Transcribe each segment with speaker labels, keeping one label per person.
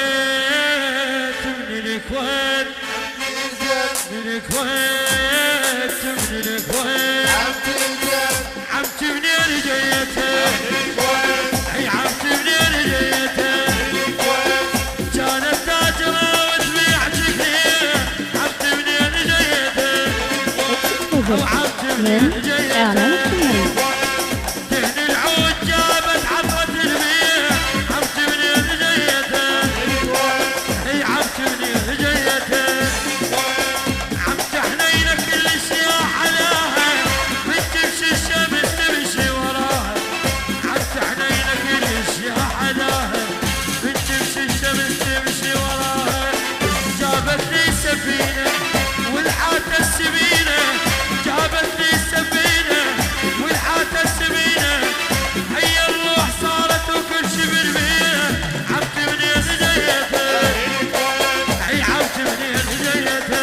Speaker 1: بالكويت من الكويت من الكويت من الكويت عمتي منين جيته هي عمتي منين جيته كانت تاجرة وتبيع جكنيه عمتي منين جيته وعمتي منين جيته دهن العود جابت عطرة البيع عمتي منين جيته هي عمتي منين جيته عمتي حنينة كل السياح عليها من تمشي الشمس تمشي وراها عمتي حنينة كل السياح عليها من تمشي الشمس تمشي وراها جابت لي سفينة والحاتة السفينة جابت لي السفينة والحاتة السفينة هي الروح صارت وكل شي بالبيئة عمتي منين جيته هي عمتي منين جيته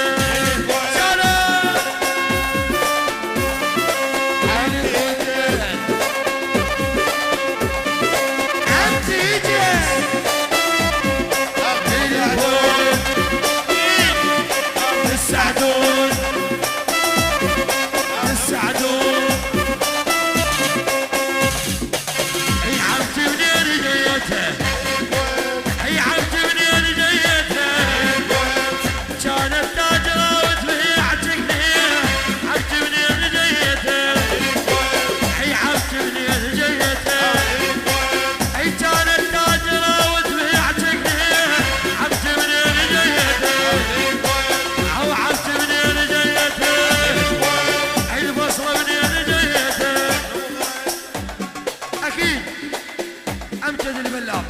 Speaker 1: أمجد البلاب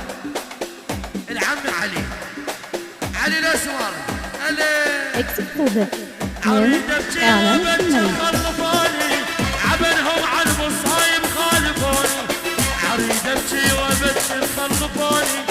Speaker 1: العم علي الأسمر عريد ابكي وبكي خلفوني عبنهم على المصايب خالفوني عريد ابكي وبكي خلفوني